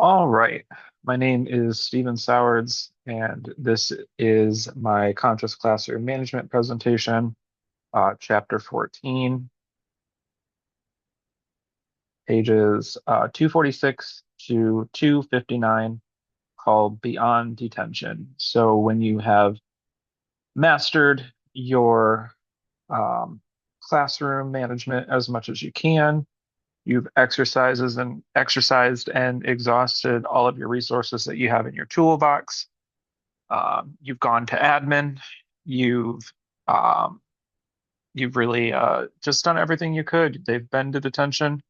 All right. My name is Stephen Sowards, and this is my Conscious Classroom Management presentation, Chapter 14, pages 246 to 259, called Beyond Detention. So when you have mastered your classroom management as much as you can, you've exercised and exhausted all of your resources that you have in your toolbox. You've gone to admin. You've um, you've really just done everything you could. They've been to detention.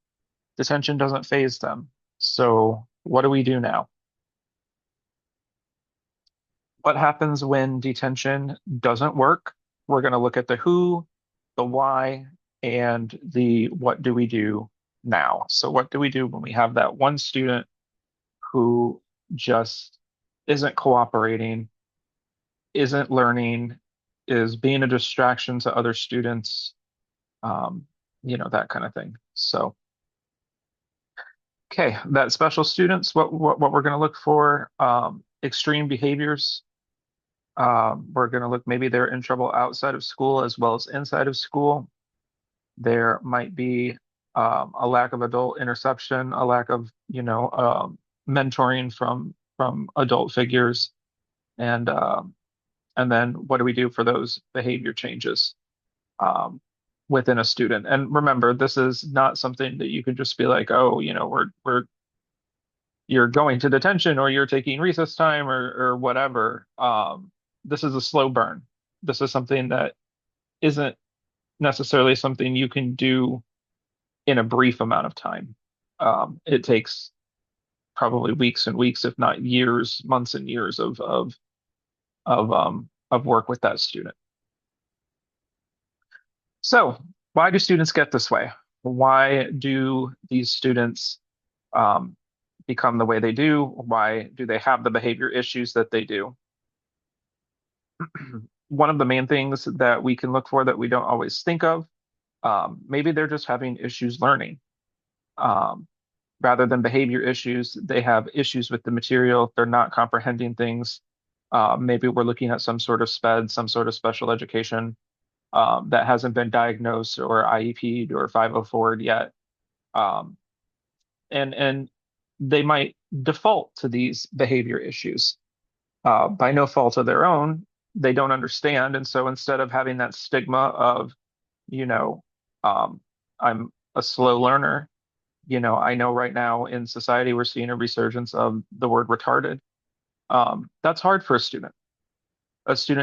Detention doesn't faze them. So what do we do now? What happens when detention doesn't work? We're going to look at the who, the why, and the what do we do now? So what do we do when we have that one student who just isn't cooperating, isn't learning, is being a distraction to other students, um, that kind of thing. So, okay, that special students, what we're going to look for, extreme behaviors. We're going to look, maybe they're in trouble outside of school as well as inside of school. There might be a lack of adult interception, a lack of, mentoring from adult figures, and and then what do we do for those behavior changes within a student? And remember, this is not something that you could just be like, oh, we're you're going to detention or you're taking recess time or whatever. This is a slow burn. This is something that isn't necessarily something you can do in a brief amount of time. It takes probably weeks and weeks, if not years, months and years of work with that student. So, why do students get this way? Why do these students um, become the way they do? Why do they have the behavior issues that they do? One of the main things that we can look for that we don't always think of, maybe they're just having issues learning. Um, Rather than behavior issues, they have issues with the material. They're not comprehending things. Maybe we're looking at some sort of SPED, some sort of special education that hasn't been diagnosed or IEP'd or 504'd yet. Um, and they might default to these behavior issues by no fault of their own. They don't understand, and so instead of having that stigma of, you know, um, I'm a slow learner, I know right now in society we're seeing a resurgence of the word retarded. That's hard for a student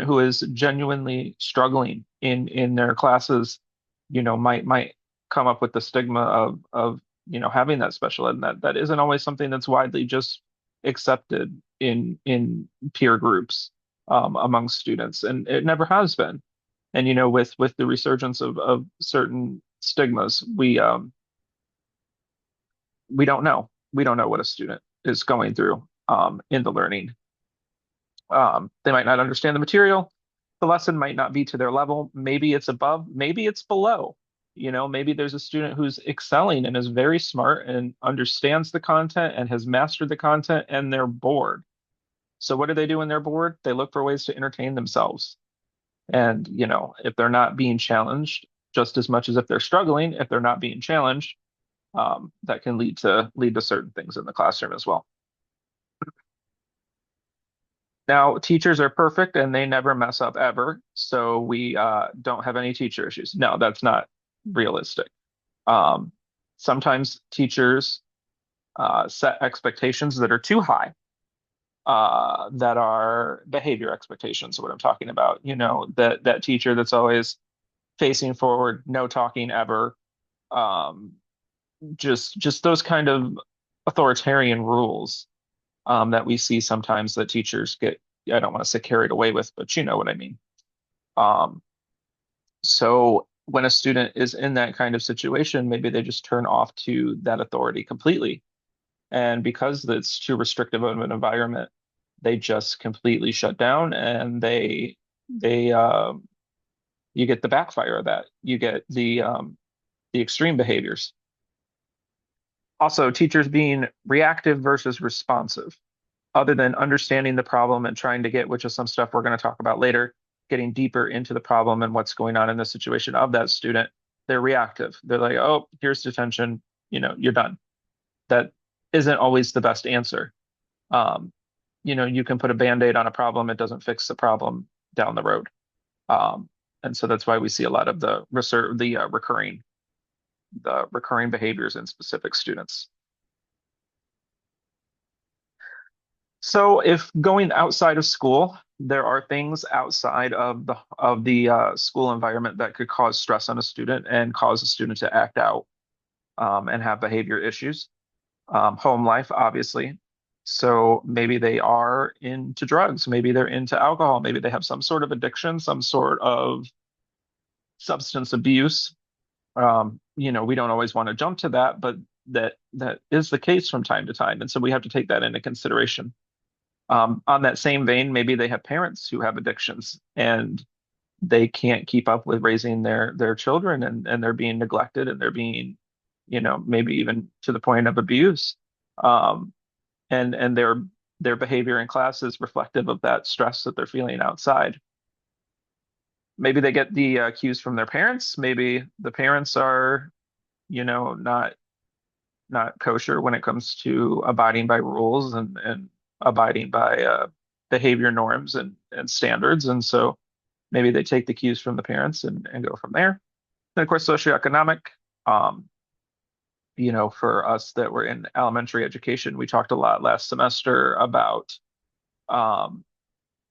who is genuinely struggling in their classes, might come up with the stigma of having that special ed, and that isn't always something that's widely just accepted in peer groups among students, and it never has been. And with the resurgence of certain stigmas, we don't know what a student is going through in the learning. They might not understand the material. The lesson might not be to their level. Maybe it's above, maybe it's below. Maybe there's a student who's excelling and is very smart and understands the content and has mastered the content, and they're bored. So what do they do when they're bored? They look for ways to entertain themselves. And, if they're not being challenged, just as much as if they're struggling, if they're not being challenged, that can lead to certain things in the classroom as well. Now, teachers are perfect and they never mess up ever, so we don't have any teacher issues. No, that's not realistic. Um, Sometimes teachers set expectations that are too high, that are behavior expectations, what I'm talking about. That teacher that's always facing forward, no talking ever, um, just those kind of authoritarian rules that we see sometimes that teachers get, I don't want to say carried away with, but you know what I mean. Um, so when a student is in that kind of situation, maybe they just turn off to that authority completely. And because it's too restrictive of an environment, they just completely shut down, and they you get the backfire of that. You get the extreme behaviors. Also, teachers being reactive versus responsive, other than understanding the problem and trying to get, which is some stuff we're going to talk about later, getting deeper into the problem and what's going on in the situation of that student. They're reactive. They're like, oh, here's detention, you're done. That isn't always the best answer. Um, you can put a band-aid on a problem, it doesn't fix the problem down the road. Um, and so that's why we see a lot of the research, the recurring behaviors in specific students. So if going outside of school, there are things outside of the school environment that could cause stress on a student and cause a student to act out and have behavior issues. Home life, obviously. So maybe they are into drugs, maybe they're into alcohol, maybe they have some sort of addiction, some sort of substance abuse. We don't always want to jump to that, but that is the case from time to time, and so we have to take that into consideration. On that same vein, maybe they have parents who have addictions and they can't keep up with raising their children, and they're being neglected, and they're being, maybe even to the point of abuse. Um, and their behavior in class is reflective of that stress that they're feeling outside. Maybe they get the cues from their parents. Maybe the parents are, not kosher when it comes to abiding by rules and abiding by behavior norms and standards. And so maybe they take the cues from the parents and go from there. And of course, socioeconomic. Um, for us that were in elementary education, we talked a lot last semester about um,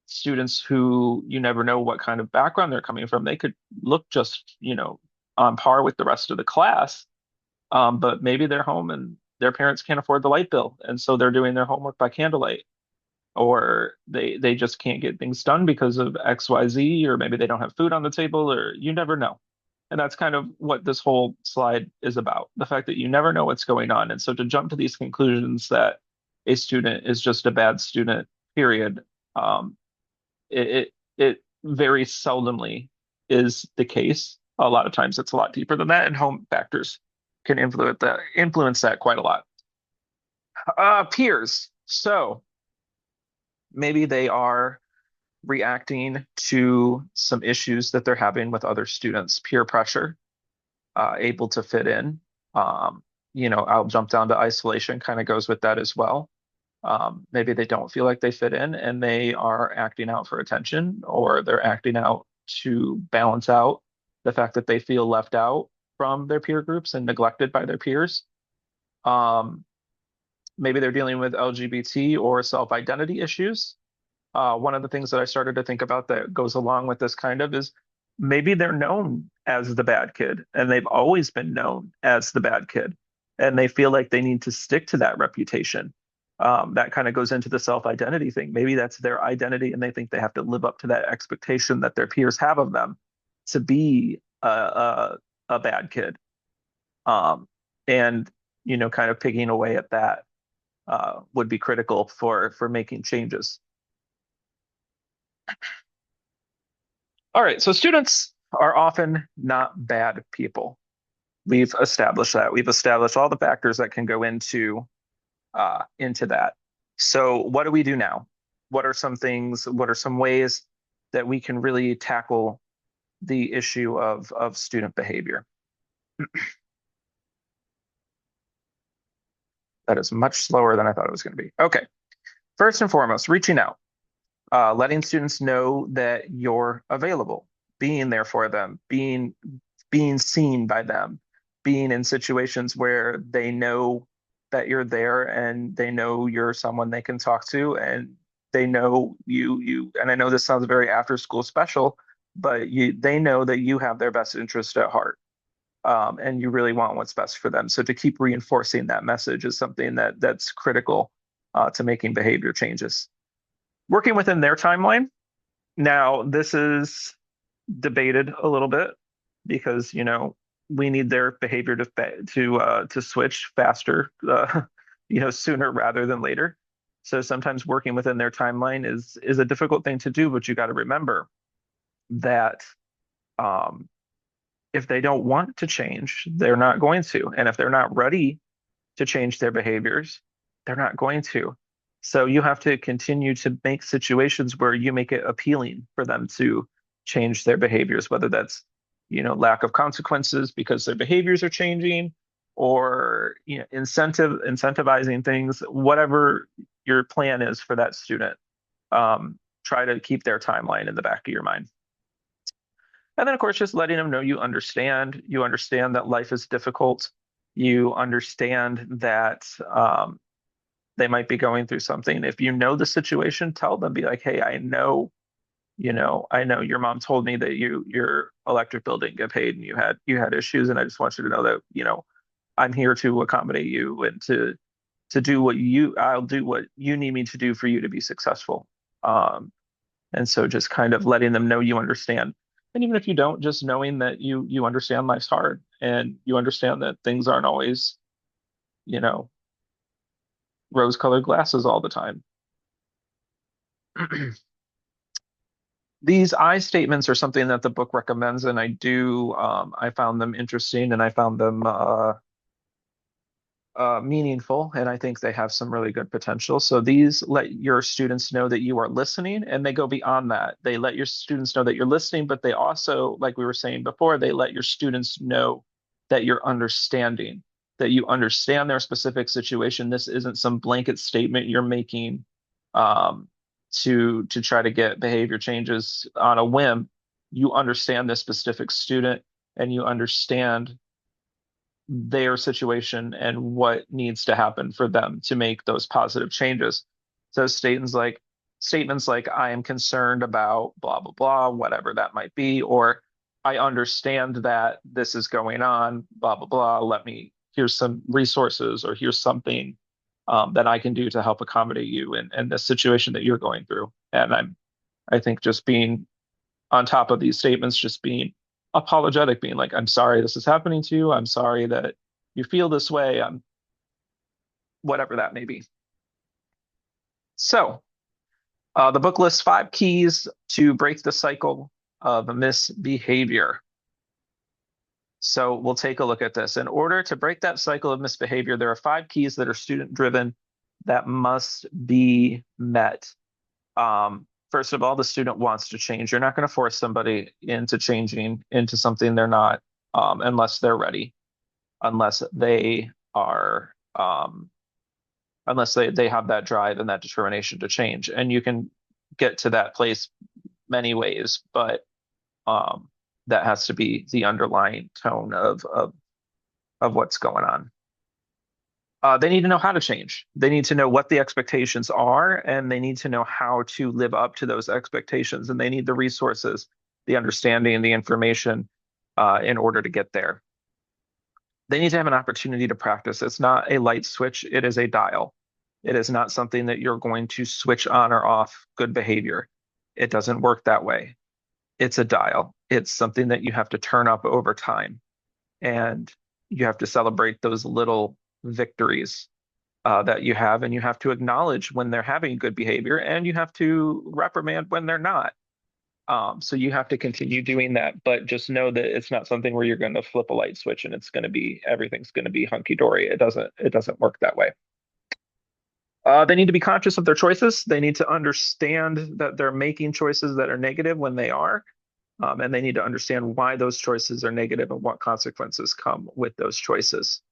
students who you never know what kind of background they're coming from. They could look just, on par with the rest of the class, but maybe they're home and their parents can't afford the light bill, and so they're doing their homework by candlelight, or they just can't get things done because of XYZ, or maybe they don't have food on the table, or you never know. And that's kind of what this whole slide is about, the fact that you never know what's going on. And so to jump to these conclusions that a student is just a bad student, period, um, it very seldomly is the case. A lot of times it's a lot deeper than that, and home factors can influence that quite a lot. Peers. So maybe they are reacting to some issues that they're having with other students, peer pressure, able to fit in. I'll jump down to isolation, kind of goes with that as well. Maybe they don't feel like they fit in and they are acting out for attention, or they're acting out to balance out the fact that they feel left out from their peer groups and neglected by their peers. Um, Maybe they're dealing with LGBT or self-identity issues. One of the things that I started to think about that goes along with this kind of is maybe they're known as the bad kid and they've always been known as the bad kid, and they feel like they need to stick to that reputation. That kind of goes into the self-identity thing. Maybe that's their identity and they think they have to live up to that expectation that their peers have of them to be a bad kid. And kind of picking away at that would be critical for making changes. All right, so students are often not bad people. We've established that. We've established all the factors that can go into that. So what do we do now? What are some things, what are some ways that we can really tackle the issue of student behavior? That is much slower than I thought it was going to be. Okay. First and foremost, reaching out, letting students know that you're available, being there for them, being seen by them, being in situations where they know that you're there and they know you're someone they can talk to, and they know you, and I know this sounds very after school special, but they know that you have their best interest at heart. And you really want what's best for them. So to keep reinforcing that message is something that's critical to making behavior changes. Working within their timeline. Now, this is debated a little bit because, we need their behavior to switch faster, sooner rather than later. So sometimes working within their timeline is a difficult thing to do, but you got to remember that if they don't want to change, they're not going to. And if they're not ready to change their behaviors, they're not going to. So you have to continue to make situations where you make it appealing for them to change their behaviors, whether that's, lack of consequences because their behaviors are changing, or incentivizing things, whatever your plan is for that student. Try to keep their timeline in the back of your mind. And then, of course, just letting them know you understand that life is difficult. You understand that they might be going through something. If you know the situation, tell them, be like, hey, I know your mom told me that your electric bill didn't get paid and you had issues, and I just want you to know that, I'm here to accommodate you and to do I'll do what you need me to do for you to be successful. And so just kind of letting them know you understand. And even if you don't, just knowing that you understand life's hard and you understand that things aren't always, you know, rose-colored glasses all the time. These I statements are something that the book recommends, and I found them interesting and I found them meaningful, and I think they have some really good potential. So these let your students know that you are listening, and they go beyond that. They let your students know that you're listening, but they also, like we were saying before, they let your students know that you're understanding, that you understand their specific situation. This isn't some blanket statement you're making um, to try to get behavior changes on a whim. You understand this specific student, and you understand their situation and what needs to happen for them to make those positive changes. So statements like I am concerned about blah blah blah, whatever that might be, or I understand that this is going on, blah blah blah. Here's some resources, or here's something that I can do to help accommodate you in the situation that you're going through. And I think just being on top of these statements, just being apologetic, being like, I'm sorry this is happening to you. I'm sorry that you feel this way. Whatever that may be. So, the book lists 5 keys to break the cycle of misbehavior. So, we'll take a look at this. In order to break that cycle of misbehavior, there are 5 keys that are student driven that must be met. First of all, the student wants to change. You're not going to force somebody into changing into something they're not, unless they're ready, unless they are, unless they have that drive and that determination to change. And you can get to that place many ways, but that has to be the underlying tone of what's going on. They need to know how to change. They need to know what the expectations are, and they need to know how to live up to those expectations. And they need the resources, the understanding, the information in order to get there. They need to have an opportunity to practice. It's not a light switch, it is a dial. It is not something that you're going to switch on or off good behavior. It doesn't work that way. It's a dial. It's something that you have to turn up over time. And you have to celebrate those little victories that you have, and you have to acknowledge when they're having good behavior, and you have to reprimand when they're not. So you have to continue doing that, but just know that it's not something where you're going to flip a light switch and everything's going to be hunky dory. It doesn't work that way. They need to be conscious of their choices. They need to understand that they're making choices that are negative when they are. And they need to understand why those choices are negative and what consequences come with those choices.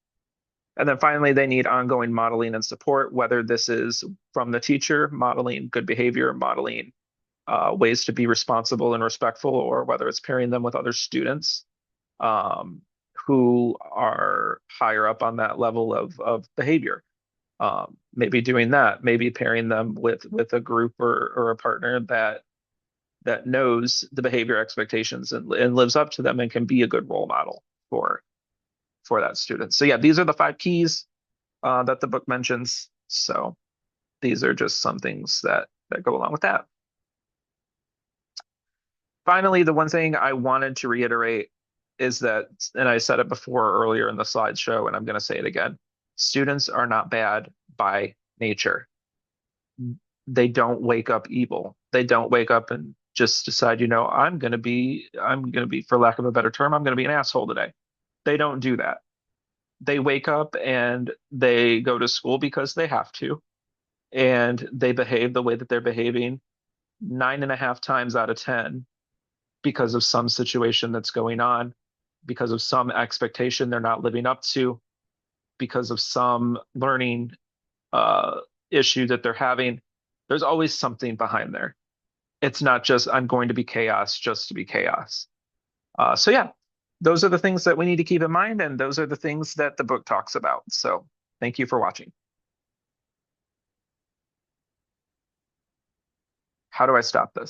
And then finally, they need ongoing modeling and support, whether this is from the teacher, modeling good behavior, modeling ways to be responsible and respectful, or whether it's pairing them with other students who are higher up on that level of behavior. Maybe doing that, maybe pairing them with a group or a partner that knows the behavior expectations and lives up to them and can be a good role model for that student. So yeah, these are the 5 keys that the book mentions. So these are just some things that go along with that. Finally, the one thing I wanted to reiterate is that, and I said it before earlier in the slideshow, and I'm going to say it again, students are not bad by nature. They don't wake up evil. They don't wake up and just decide, I'm going to be, for lack of a better term, I'm going to be an asshole today. They don't do that. they wake up and they go to school because they have to, and they behave the way that they're behaving 9.5 times out of 10 because of some situation that's going on, because of some expectation they're not living up to, because of some learning uh, issue that they're having. There's always something behind there. It's not just I'm going to be chaos just to be chaos. So yeah, those are the things that we need to keep in mind, and those are the things that the book talks about. So thank you for watching. How do I stop this?